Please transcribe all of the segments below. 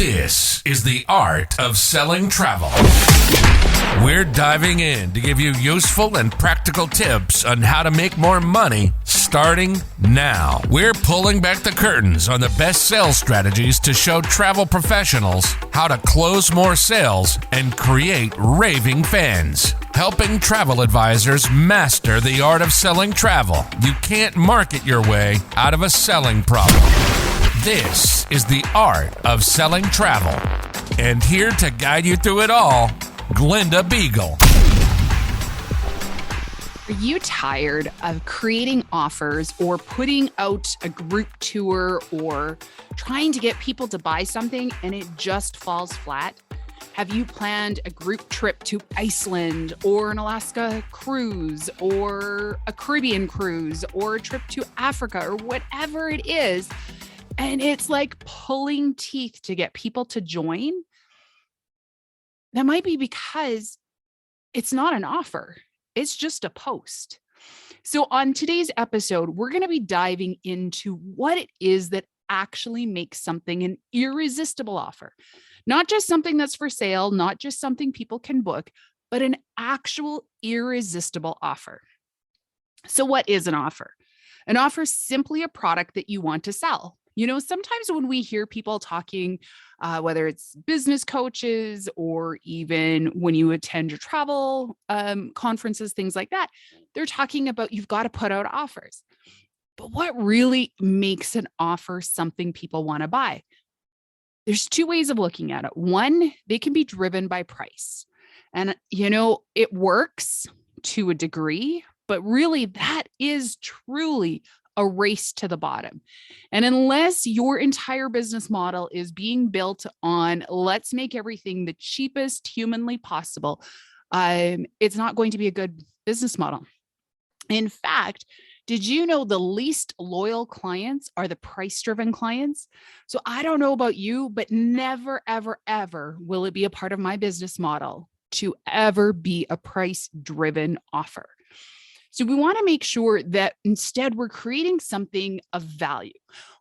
This is the art of selling travel. We're diving in to give you useful and practical tips on how to make more money starting now. We're pulling back the curtains on the best sales strategies to show travel professionals how to close more sales and create raving fans. Helping travel advisors master the art of selling travel. You can't market your way out of a selling problem. This is the art of selling travel. And here to guide you through it all, Glenda Beagle. Are you tired of creating offers or putting out a group tour or trying to get people to buy something and it just falls flat? Have you planned a group trip to Iceland or an Alaska cruise or a Caribbean cruise or a trip to Africa or whatever it is, and it's like pulling teeth to get people to join? That might be because it's not an offer. It's just a post. So on today's episode, we're going to be diving into what it is that actually makes something an irresistible offer. Not just something that's for sale, not just something people can book, but an actual irresistible offer. So what is an offer? An offer is simply a product that you want to sell. You know, sometimes when we hear people talking, whether it's business coaches or even when you attend your travel conferences, things like that, they're talking about you've got to put out offers. But what really makes an offer something people want to buy? There's two ways of looking at it. One, they can be driven by price. And, you know, it works to a degree, but really that is truly a race to the bottom. And unless your entire business model is being built on let's make everything the cheapest humanly possible, it's not going to be a good business model. In fact, did you know the least loyal clients are the price-driven clients? So I don't know about you, but never, ever, ever will it be a part of my business model to ever be a price-driven offer. So we want to make sure that instead we're creating something of value,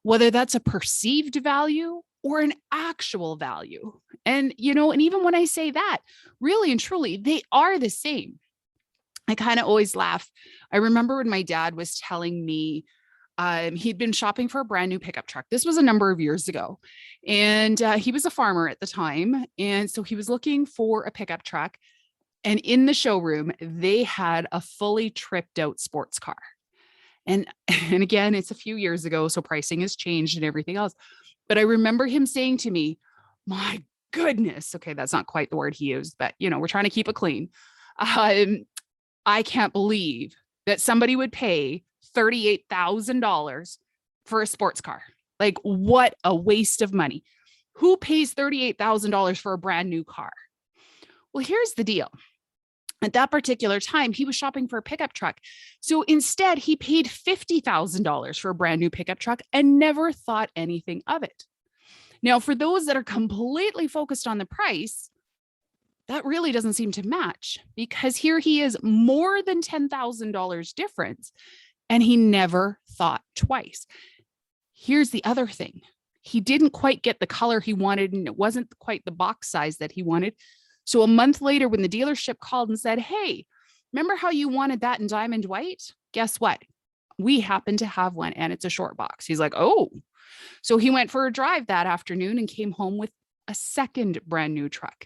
whether that's a perceived value or an actual value. And, you know, and even when I say that, really and truly, they are the same. I kind of always laugh. I remember when my dad was telling me he'd been shopping for a brand new pickup truck. This was a number of years ago. And he was a farmer at the time. And so he was looking for a pickup truck. And in the showroom, they had a fully tripped out sports car. And again, it's a few years ago, so pricing has changed and everything else. But I remember him saying to me, my goodness, okay, that's not quite the word he used, but you know, we're trying to keep it clean. I can't believe that somebody would pay $38,000 for a sports car. Like, what a waste of money. Who pays $38,000 for a brand new car? Well, here's the deal. At that particular time, he was shopping for a pickup truck. So instead, he paid $50,000 for a brand new pickup truck and never thought anything of it. Now, for those that are completely focused on the price, that really doesn't seem to match, because here he is, more than $10,000 difference, and he never thought twice. Here's the other thing. He didn't quite get the color he wanted, and it wasn't quite the box size that he wanted. So a month later, when the dealership called and said, hey, remember how you wanted that in diamond white? Guess what? We happen to have one, and it's a short box. He's like, oh. So he went for a drive that afternoon and came home with a second brand new truck.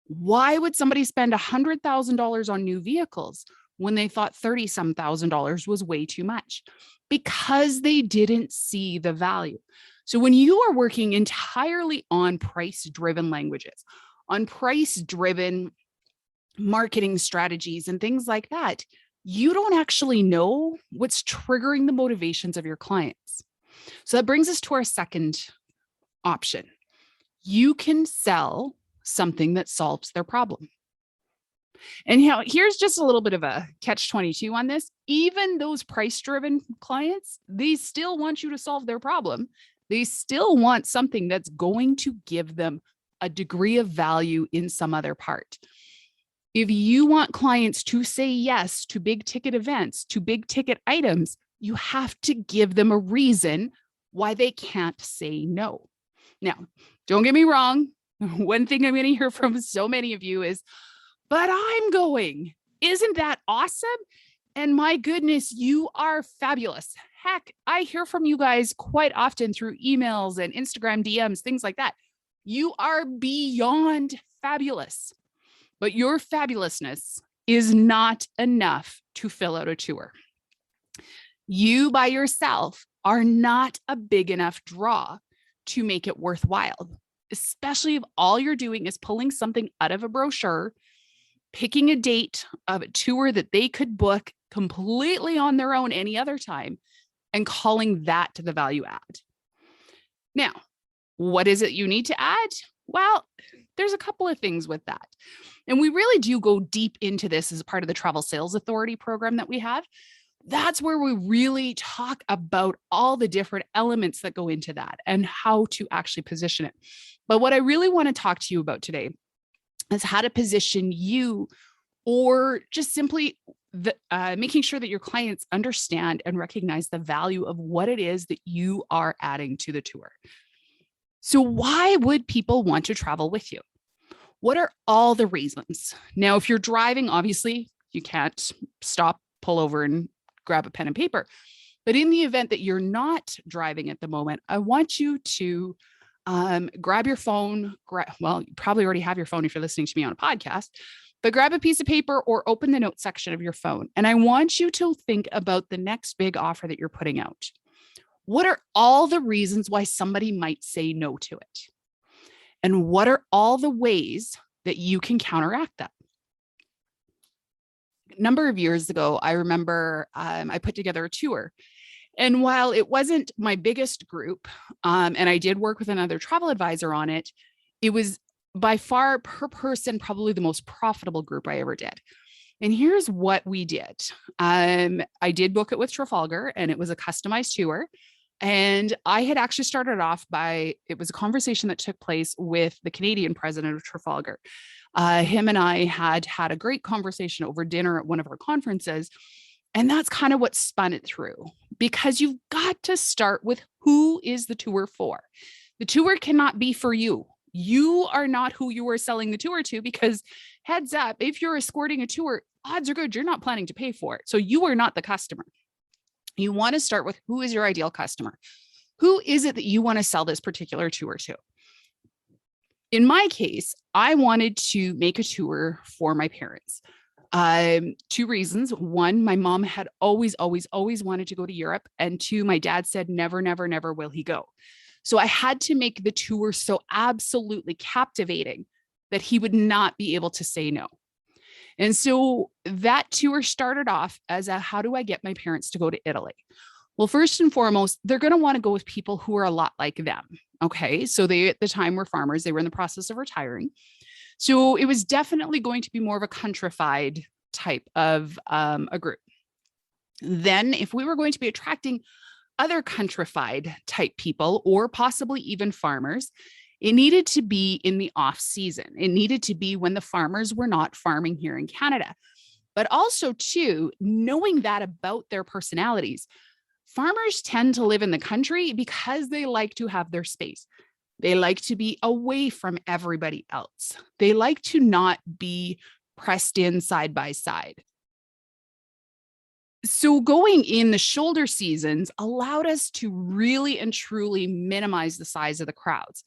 Why would somebody spend $100,000 on new vehicles when they thought $30-some thousand was way too much? Because they didn't see the value. So when you are working entirely on price-driven languages, on price-driven marketing strategies and things like that, you don't actually know what's triggering the motivations of your clients. So that brings us to our second option. You can sell something that solves their problem. And you know, here's just a little bit of a catch-22 on this. Even those price-driven clients, they still want you to solve their problem. They still want something that's going to give them a degree of value in some other part. If you want clients to say yes to big ticket events, to big ticket items, you have to give them a reason why they can't say no. Now, don't get me wrong. One thing I'm going to hear from so many of you is, but I'm going. Isn't that awesome? And my goodness, you are fabulous. Heck, I hear from you guys quite often through emails and Instagram DMs, things like that. You are beyond fabulous, but your fabulousness is not enough to fill out a tour. You by yourself are not a big enough draw to make it worthwhile, especially if all you're doing is pulling something out of a brochure, picking a date of a tour that they could book completely on their own any other time, and calling that to the value add. Now, what is it you need to add? Well, there's a couple of things with that. And we really do go deep into this as a part of the Travel Sales Authority program that we have. That's where we really talk about all the different elements that go into that and how to actually position it. But what I really want to talk to you about today is how to position you, or just simply making sure that your clients understand and recognize the value of what it is that you are adding to the tour. So why would people want to travel with you? What are all the reasons? Now, if you're driving, obviously you can't stop, pull over and grab a pen and paper. But in the event that you're not driving at the moment, I want you to grab your phone. Well, you probably already have your phone if you're listening to me on a podcast, but grab a piece of paper or open the notes section of your phone. And I want you to think about the next big offer that you're putting out. What are all the reasons why somebody might say no to it? And what are all the ways that you can counteract that? A number of years ago, I remember I put together a tour. And while it wasn't my biggest group, and I did work with another travel advisor on it, it was by far per person probably the most profitable group I ever did. And here's what we did. I did book it with Trafalgar, and it was a customized tour. And I had actually started off it was a conversation that took place with the Canadian president of Trafalgar. Him and I had a great conversation over dinner at one of our conferences. And that's kind of what spun it through, because you've got to start with who is the tour for. The tour cannot be for you. You are not who you are selling the tour to, because heads up, if you're escorting a tour, odds are good you're not planning to pay for it. So you are not the customer. You want to start with who is your ideal customer? Who is it that you want to sell this particular tour to? In my case, I wanted to make a tour for my parents. Two reasons. One, my mom had always wanted to go to Europe. And two, my dad said, never, never, never will he go. So I had to make the tour so absolutely captivating that he would not be able to say no. And so that tour started off as how do I get my parents to go to Italy? Well, first and foremost, they're going to want to go with people who are a lot like them. Okay. So they, at the time, were farmers. They were in the process of retiring. So it was definitely going to be more of a countrified type of a group. Then if we were going to be attracting other countrified type people, or possibly even farmers, it needed to be in the off season. It needed to be when the farmers were not farming here in Canada. But also too, knowing that about their personalities, farmers tend to live in the country because they like to have their space. They like to be away from everybody else. They like to not be pressed in side by side. So going in the shoulder seasons allowed us to really and truly minimize the size of the crowds.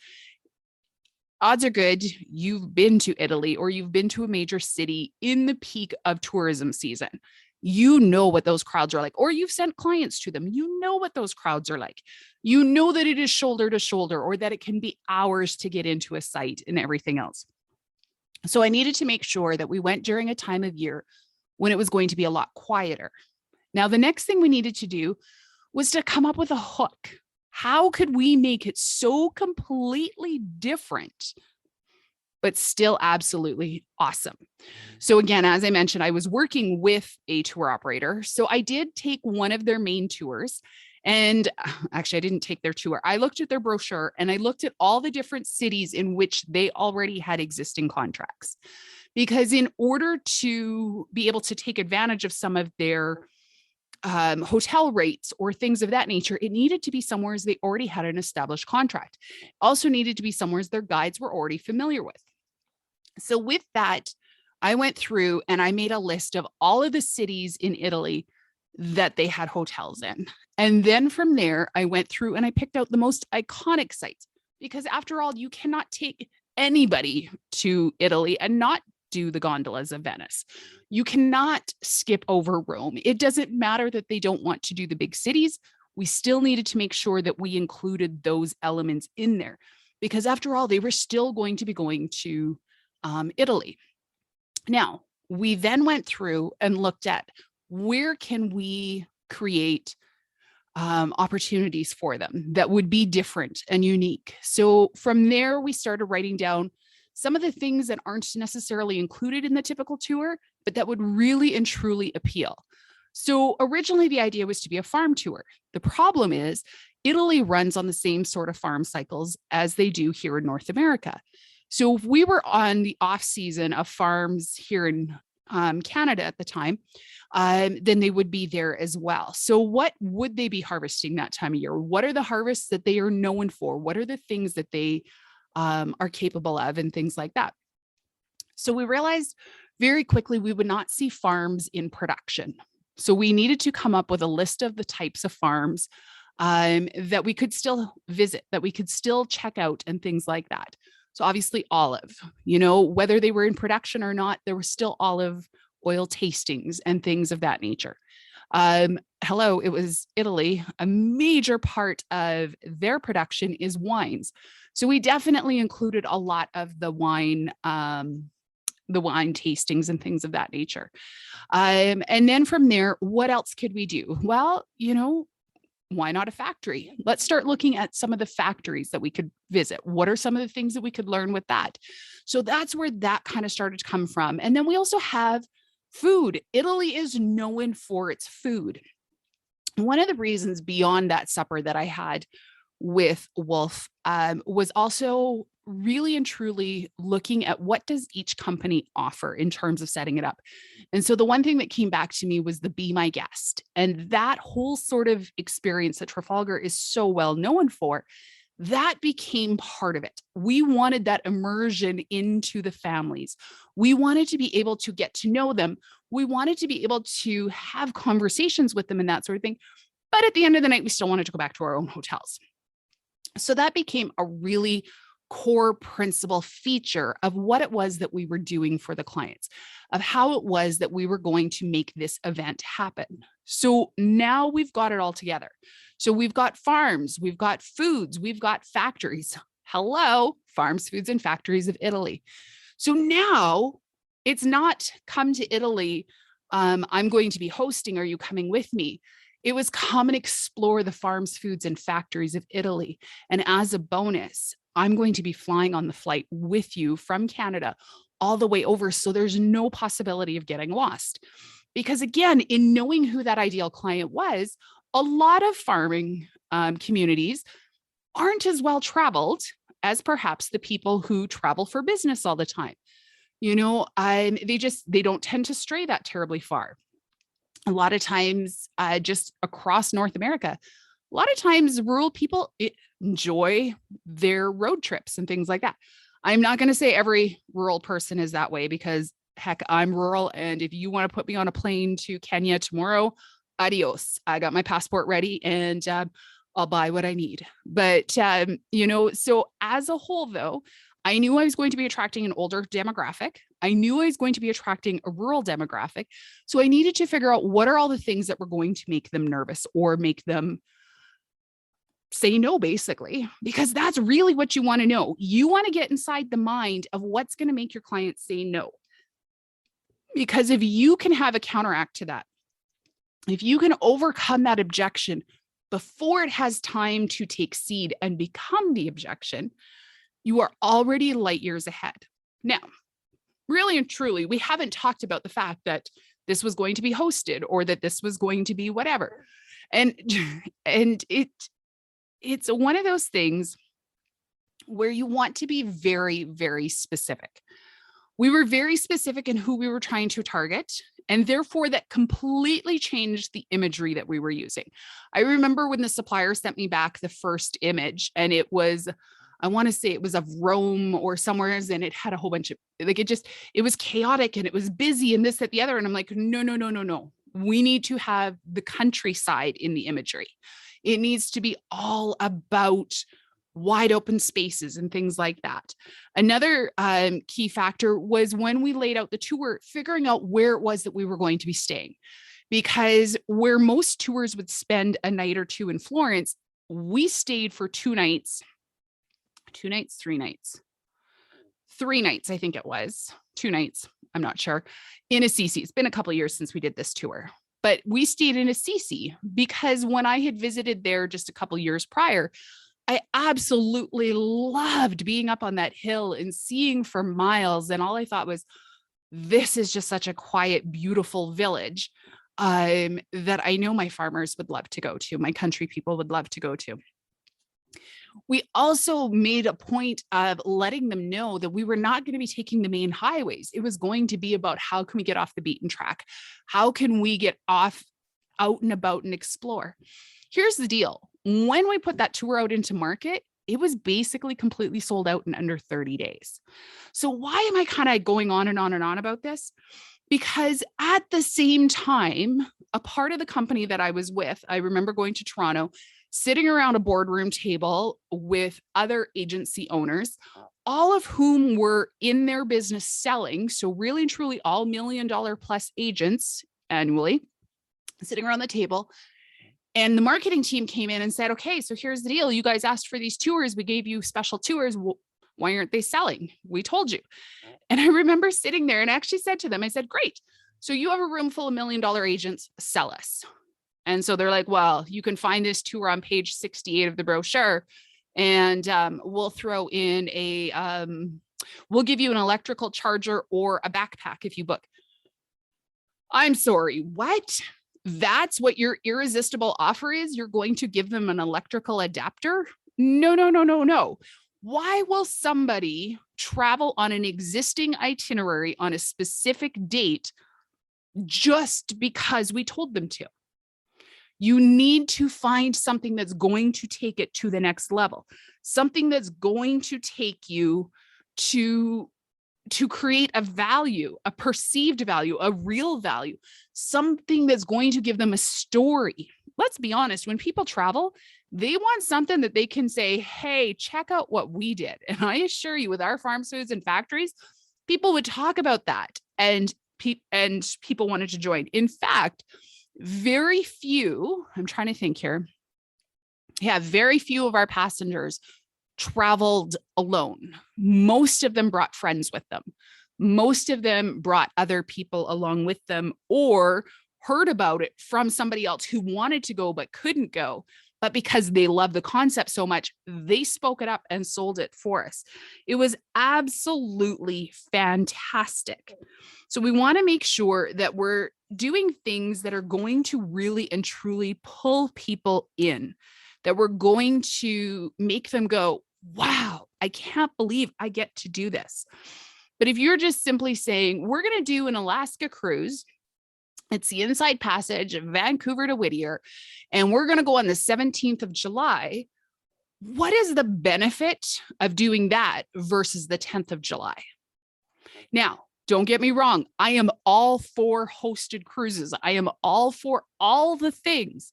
Odds are good you've been to Italy or you've been to a major city in the peak of tourism season. You know what those crowds are like, or you've sent clients to them. You know what those crowds are like. You know that it is shoulder to shoulder, or that it can be hours to get into a site and everything else. So I needed to make sure that we went during a time of year when it was going to be a lot quieter. Now, the next thing we needed to do was to come up with a hook. How could we make it so completely different, but still absolutely awesome? So again, as I mentioned, I was working with a tour operator. So I did take one of their main tours, and actually I didn't take their tour. I looked at their brochure and I looked at all the different cities in which they already had existing contracts, because in order to be able to take advantage of some of their hotel rates or things of that nature, it needed to be somewhere they already had an established contract. Also needed to be somewhere their guides were already familiar with. So with that, I went through and I made a list of all of the cities in Italy that they had hotels in. And then from there, I went through and I picked out the most iconic sites, because after all, you cannot take anybody to Italy and not do the gondolas of Venice. You cannot skip over Rome. It doesn't matter that they don't want to do the big cities. We still needed to make sure that we included those elements in there, because after all, they were still going to be going to Italy. Now, we then went through and looked at where can we create opportunities for them that would be different and unique. So from there, we started writing down some of the things that aren't necessarily included in the typical tour, but that would really and truly appeal. So originally the idea was to be a farm tour. The problem is Italy runs on the same sort of farm cycles as they do here in North America. So if we were on the off season of farms here in Canada at the time, then they would be there as well. So what would they be harvesting that time of year? What are the harvests that they are known for? What are the things that they are capable of and things like that? So we realized very quickly we would not see farms in production. So we needed to come up with a list of the types of farms that we could still visit, that we could still check out and things like that. So obviously olive, whether they were in production or not, there were still olive oil tastings and things of that nature. Hello, it was Italy. A major part of their production is wines. So we definitely included a lot of the wine tastings and things of that nature. And then from there, what else could we do? Well, why not a factory? Let's start looking at some of the factories that we could visit. What are some of the things that we could learn with that? So that's where that kind of started to come from. And then we also have food. Italy is known for its food. One of the reasons beyond that supper that I had with Wolf was also really and truly looking at what does each company offer in terms of setting it up. And so the one thing that came back to me was the Be My Guest. And that whole sort of experience that Trafalgar is so well known for, that became part of it. We wanted that immersion into the families. We wanted to be able to get to know them. We wanted to be able to have conversations with them and that sort of thing. But at the end of the night, we still wanted to go back to our own hotels. So that became a really core principal feature of what it was that we were doing for the clients, of how it was that we were going to make this event happen. So now we've got it all together. So we've got farms, we've got foods, we've got factories. Hello, farms, foods, and factories of Italy. So now it's not come to Italy. I'm going to be hosting. Are you coming with me? It was come and explore the farms, foods, and factories of Italy. And as a bonus, I'm going to be flying on the flight with you from Canada all the way over. So there's no possibility of getting lost. Because again, in knowing who that ideal client was, a lot of farming communities aren't as well traveled as perhaps the people who travel for business all the time. They don't tend to stray that terribly far. A lot of times, just across North America, a lot of times rural people enjoy their road trips and things like that. I'm not going to say every rural person is that way, because heck, I'm rural. And if you want to put me on a plane to Kenya tomorrow, adios. I got my passport ready and I'll buy what I need. But, so as a whole, though, I knew I was going to be attracting an older demographic. I knew I was going to be attracting a rural demographic. So I needed to figure out what are all the things that were going to make them nervous or make them say no, basically, because that's really what you want to know. You want to get inside the mind of what's going to make your client say no. Because if you can have a counteract to that, if you can overcome that objection before it has time to take seed and become the objection, you are already light years ahead. Now, really and truly, we haven't talked about the fact that this was going to be hosted or that this was going to be whatever. And it's one of those things where you want to be very, very specific. We were very specific in who we were trying to target And therefore, that completely changed the imagery that we were using. I remember when the supplier sent me back the first image, and it was, I want to say it was of Rome or somewhere, and it had a whole bunch of, like, it was chaotic and it was busy and this, that, the other. And I'm like, no, no, no, no, no. We need to have the countryside in the imagery. It needs to be all about wide open spaces and things like that. Another key factor was when we laid out the tour, figuring out where it was that we were going to be staying. Because where most tours would spend a night or two in Florence, we stayed for 2 nights, 3 nights, I think it was 2 nights. I'm not sure, in Assisi. It's been a couple of years since we did this tour, but we stayed in Assisi because when I had visited there just a couple of years prior, I absolutely loved being up on that hill and seeing for miles. And all I thought was, this is just such a quiet, beautiful village that I know my farmers would love to go to, my country people would love to go to. We also made a point of letting them know that we were not going to be taking the main highways. It was going to be about how can we get off the beaten track? How can we get off, out and about and explore? Here's the deal. When we put that tour out into market, it was basically completely sold out in under 30 days. So why am I kind of going on and on and on about this? Because at the same time, a part of the company that I was with, I remember going to Toronto, sitting around a boardroom table with other agency owners, all of whom were in their business selling. So really and truly all $1 million plus agents annually sitting around the table. And the marketing team came in and said, okay, so here's the deal. You guys asked for these tours. We gave you special tours. Why aren't they selling? We told you. And I remember sitting there and I actually said to them, I said, great. So you have a room full of $1 million agents, sell us. And so they're like, well, you can find this tour on page 68 of the brochure. And we'll throw in we'll give you an electrical charger or a backpack if you book. I'm sorry, what? That's what your irresistible offer is? You're going to give them an electrical adapter? No, no, no, no, no. Why will somebody travel on an existing itinerary on a specific date just because we told them to? You need to find something that's going to take it to the next level, something that's going to take you to create a value, a perceived value, a real value, something that's going to give them a story. Let's be honest, when people travel, they want something that they can say, hey, check out what we did. And I assure you, with our farms, foods, and factories, people would talk about that and people wanted to join. In fact, very few, I'm trying to think here. Yeah, very few of our passengers traveled alone. Most of them brought friends with them. Most of them brought other people along with them or heard about it from somebody else who wanted to go but couldn't go. But because they love the concept so much, they spoke it up and sold it for us. It was absolutely fantastic. So we want to make sure that we're doing things that are going to really and truly pull people in, that we're going to make them go, wow, I can't believe I get to do this. But if you're just simply saying, we're going to do an Alaska cruise, it's the Inside Passage of Vancouver to Whittier, and we're going to go on the 17th of July. What is the benefit of doing that versus the 10th of July? Now, don't get me wrong. I am all for hosted cruises. I am all for all the things,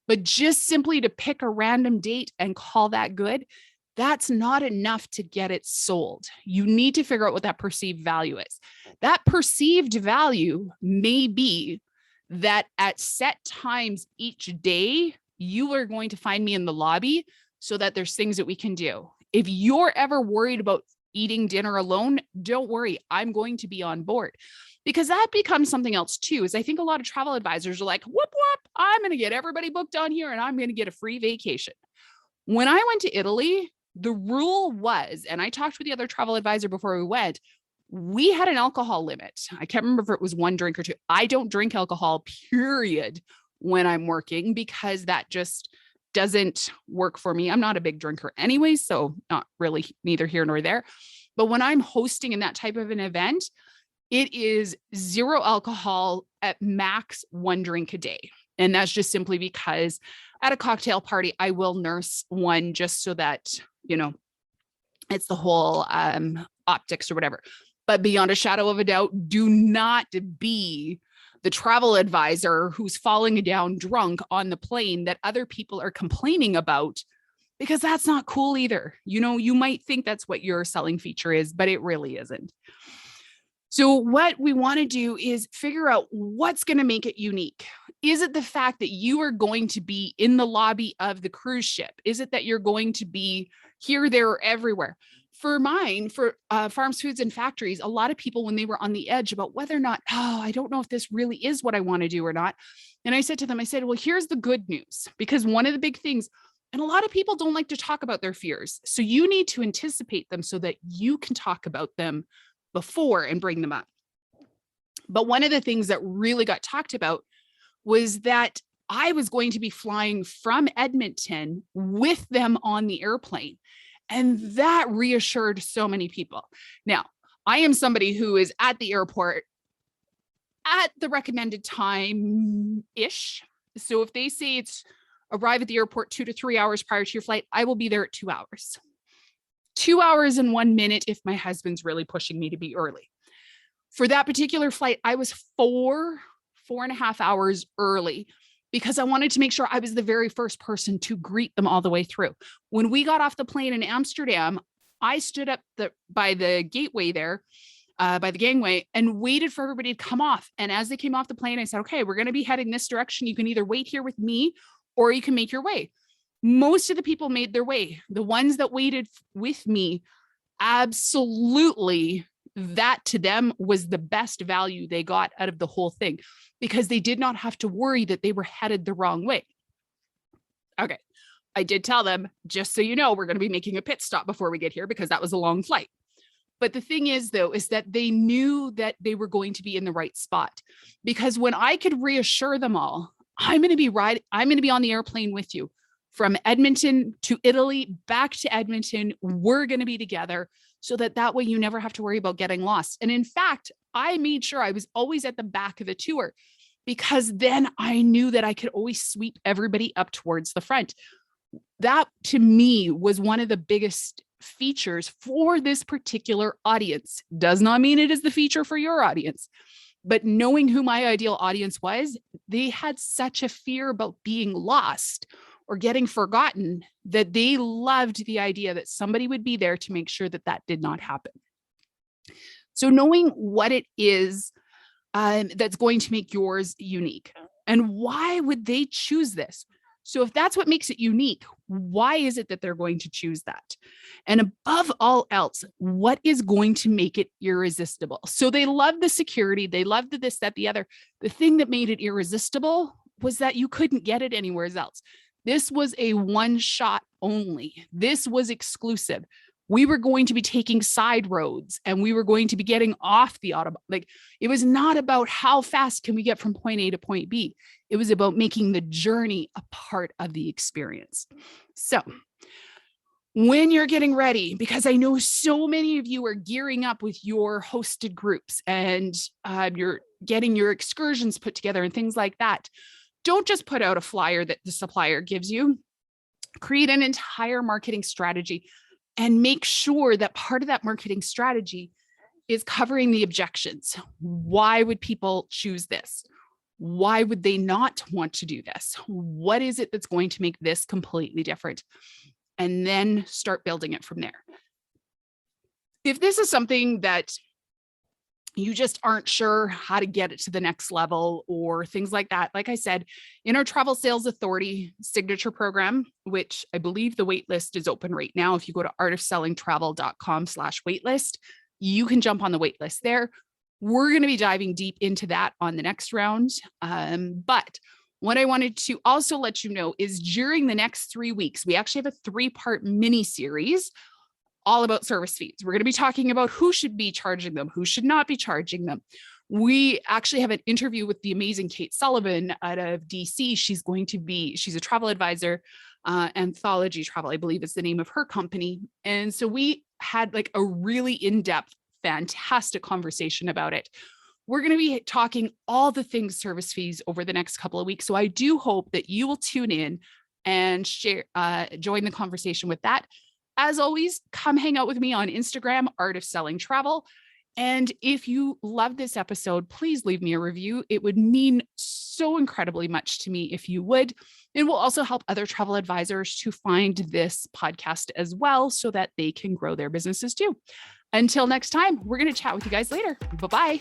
but just simply to pick a random date and call that good, that's not enough to get it sold. You need to figure out what that perceived value is. That perceived value may be that at set times each day, you are going to find me in the lobby so that there's things that we can do. If you're ever worried about eating dinner alone, don't worry, I'm going to be on board. Because that becomes something else too, is I think a lot of travel advisors are like, whoop, whoop, I'm going to get everybody booked on here and I'm going to get a free vacation. When I went to Italy, the rule was, and I talked with the other travel advisor before we went, we had an alcohol limit. I can't remember if it was 1 drink or 2. I don't drink alcohol, period, when I'm working, because that just doesn't work for me. I'm not a big drinker anyway, so not really neither here nor there. But when I'm hosting in that type of an event, It is 0 alcohol, at max 1 drink a day. And that's just simply because at a cocktail party, I will nurse one just so that, it's the whole optics or whatever. But beyond a shadow of a doubt, do not be the travel advisor who's falling down drunk on the plane that other people are complaining about, because that's not cool either. You might think that's what your selling feature is, but it really isn't. So what we want to do is figure out what's going to make it unique. Is it the fact that you are going to be in the lobby of the cruise ship? Is it that you're going to be here, there, or everywhere? For mine, for Farms, Foods, and Factories, a lot of people, when they were on the edge about whether or not, I don't know if this really is what I want to do or not. And I said to them, well, here's the good news, because one of the big things, and a lot of people don't like to talk about their fears. So you need to anticipate them so that you can talk about them before and bring them up. But one of the things that really got talked about was that I was going to be flying from Edmonton with them on the airplane. And that reassured so many people. Now, I am somebody who is at the airport at the recommended time-ish. So if they say it's arrive at the airport 2 to 3 hours prior to your flight, I will be there at 2 hours. 2 hours and 1 minute if my husband's really pushing me to be early. For that particular flight, I was 4.5 hours early because I wanted to make sure I was the very first person to greet them all the way through. When we got off the plane in Amsterdam, I stood up by the gateway there, by the gangway, and waited for everybody to come off. And as they came off the plane, I said, okay, we're going to be heading this direction. You can either wait here with me or you can make your way. Most of the people made their way. The ones that waited with me, absolutely, that to them was the best value they got out of the whole thing, because they did not have to worry that they were headed the wrong way. Okay. I did tell them, just so you know, we're going to be making a pit stop before we get here because that was a long flight. But the thing is, though, is that they knew that they were going to be in the right spot, because when I could reassure them all, I'm going to be on the airplane with you from Edmonton to Italy, back to Edmonton. We're going to be together so that way you never have to worry about getting lost. And in fact, I made sure I was always at the back of the tour, because then I knew that I could always sweep everybody up towards the front. That to me was one of the biggest features for this particular audience. Does not mean it is the feature for your audience, but knowing who my ideal audience was, they had such a fear about being lost or getting forgotten that they loved the idea that somebody would be there to make sure that that did not happen. So knowing what it is that's going to make yours unique, and why would they choose this? So if that's what makes it unique, why is it that they're going to choose that? And above all else, what is going to make it irresistible? So they love the security, they love the this, that, the other. The thing that made it irresistible was that you couldn't get it anywhere else. This was a one shot only. This was exclusive. We were going to be taking side roads and we were going to be getting off the Autobahn. Like, it was not about how fast can we get from point A to point B. It was about making the journey a part of the experience. So when you're getting ready, because I know so many of you are gearing up with your hosted groups and you're getting your excursions put together and things like that, don't just put out a flyer that the supplier gives you. Create an entire marketing strategy and make sure that part of that marketing strategy is covering the objections. Why would people choose this? Why would they not want to do this? What is it that's going to make this completely different? And then start building it from there. If this is something that you just aren't sure how to get it to the next level or things like that, like I said, in our Travel Sales Authority signature program, which I believe the waitlist is open right now. If you go to artofsellingtravel.com/waitlist, you can jump on the waitlist there. We're going to be diving deep into that on the next round. But what I wanted to also let you know is during the next 3 weeks, we actually have a 3-part mini series all about service fees. We're going to be talking about who should be charging them, who should not be charging them. We actually have an interview with the amazing Kate Sullivan out of DC. She's a travel advisor, Anthology Travel, I believe is the name of her company. And so we had like a really in-depth fantastic conversation about it. We're going to be talking all the things service fees over the next couple of weeks. So I do hope that you will tune in and share, join the conversation with that. As always, come hang out with me on Instagram, Art of Selling Travel. And if you love this episode, please leave me a review. It would mean so incredibly much to me if you would. It will also help other travel advisors to find this podcast as well so that they can grow their businesses too. Until next time, we're going to chat with you guys later. Bye-bye.